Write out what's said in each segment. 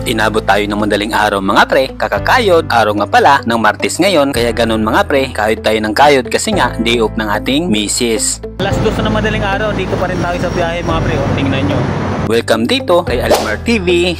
Inabot tayo ng madaling araw mga pre, kakakayod, araw nga pala ng Martes ngayon, kaya ganun mga pre, kayod tayo ng kayod kasi nga day off ng ating misis. Alas 2 na madaling araw, dito pa rin tayo sa biyahe mga pre, tingnan nyo. Welcome dito kay Alimar TV.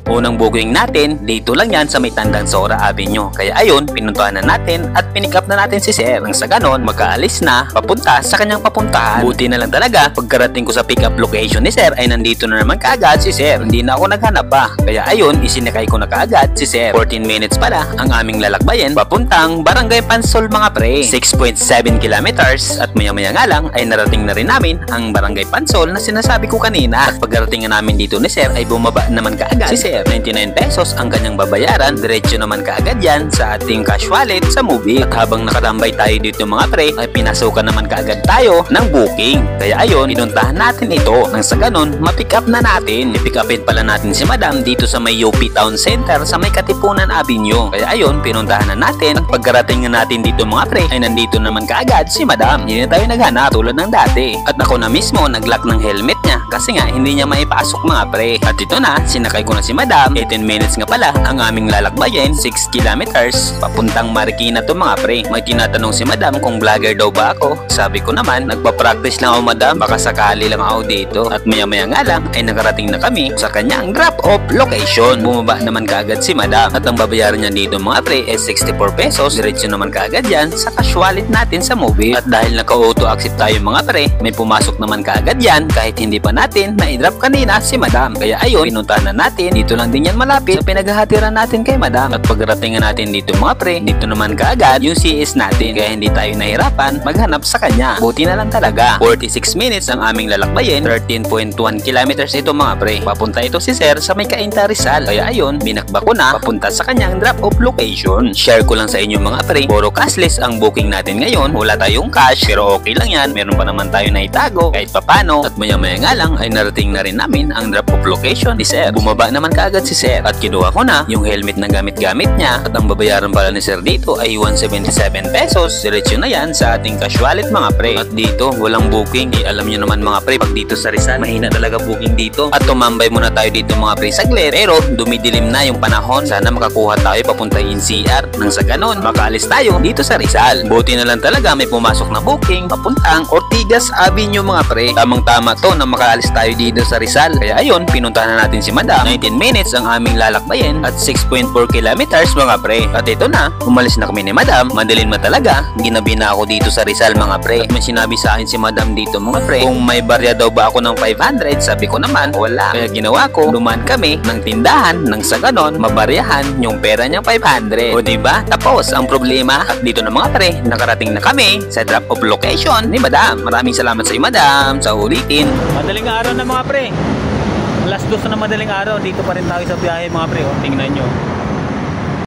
Unang booking natin, dito lang yan sa may Tandang Sora Avenue. Kaya ayun, pinuntahan na natin at pinick up na natin si Sir. Nang sa ganon, magkaalis na, papunta sa kanyang papuntahan. Buti na lang talaga, pagkarating ko sa pick up location ni Sir, ay nandito na naman kaagad si Sir. Hindi na ako naghanap pa. Kaya ayun, isinakay ko na kaagad si Sir. 14 minutes pala ang aming lalakbayin, papuntang Barangay Pansol mga pre. 6.7 kilometers at maya maya nga lang ay narating na rin namin ang Barangay Pansol na sinasabi ko kanina. At pagkarating na namin dito ni Sir, ay bumaba naman kaagad si Sir. 99 pesos ang kanyang babayaran, diretso naman kaagad yan sa ating cash wallet sa Movie. At habang nakatambay tayo dito mga pre, ay pinasukan naman kaagad tayo ng booking. Kaya ayun, pinuntahan natin ito. Nang sa ganun, ma-pick up na natin. I-pick upin pala natin si Madam dito sa may UP Town Center sa may Katipunan Avenue. Kaya ayun, pinuntahan na natin. At pagkarating na natin dito mga pre, ay nandito naman kaagad si Madam. Hindi na tayo naghanap tulad ng dati. At ako na mismo nag-lock ng helmet niya kasi nga hindi niya maipasok mga pre. At ito na, sinakay ko na si Madam. 18 minutes nga pala ang aming lalakbayin, 6 kilometers papuntang Marikina to mga pre. May tinatanong si Madam kung vlogger daw ba ako. Sabi ko naman, nagpa-practice lang ako Madam, baka sakali lang ako dito. At maya maya nga lang ay nakarating na kami sa kanyang drop off location. Bumaba naman kaagad si Madam at ang babayaran niya dito mga pre ay 64 pesos. Diretso naman kaagad yan sa cash wallet natin sa Movie. At dahil naka-auto accept tayo mga pre, may pumasok naman kaagad yan kahit hindi pa natin na-drop kanina si Madam. Kaya ayun, pinuntahan na natin. Dito lang din yan malapit sa pinaghahatiran natin kay Madam. At pagdating natin dito mga pre, dito naman kaagad yung CS natin. Kaya hindi tayo nahirapan maghanap sa kanya. Buti na lang talaga. 46 minutes ang aming lalakbayin, 13.1 kilometers ito mga pre. Papunta ito si Sir sa may Cainta Rizal. Kaya ayun, binakba ko na papunta sa kanyang drop off location. Share ko lang sa inyo mga pre, puro cashless ang booking natin ngayon. Wala tayong cash pero okay lang yan. Meron pa naman tayo na itago kahit papano. At maya maya nga lang ay narating na rin namin ang drop off location ni Sir. Bumaba naman kaagad si Sir at kinuha ko na yung helmet na gamit-gamit niya. At ang babayaran pala ni Sir dito ay 177 pesos. Diretso na yan sa ating cash wallet mga pre. At dito walang booking. Alam nyo naman mga pre, pag dito sa Rizal mahina talaga booking dito. At tumambay muna tayo dito mga pre saglit. Pero dumidilim na yung panahon. Sana makakuha tayo papunta NCR. Nang sa ganon makaalis tayo dito sa Rizal. Buti na lang talaga may pumasok na booking papuntang Ortigas Avenue mga pre. Tamang tama to na makaalis tayo dito sa Rizal. Kaya ayun, pinuntahan na natin si Madam. 19 minutes ang aming lalakbayin at 6.4 kilometers mga pre. At ito na, umalis na kami ni Madam. Madalin mo talaga, ginabi na ako dito sa Rizal mga pre. At may sinabi sa akin si Madam dito mga pre, kung may barya daw ba ako ng 500, sabi ko naman wala. Kaya ginawa ko, dumaan kami ng tindahan nang sa ganon mabaryahan yung pera niyang 500. O diba? Tapos ang problema. At dito na mga pre, nakarating na kami sa drop off location ni Madam. Maraming salamat sa iyo Madam sa ulitin. Madaling araw na mga pre, alas 2 na madaling araw, dito pa rin tayo sa biyahe mga pre, tingnan nyo.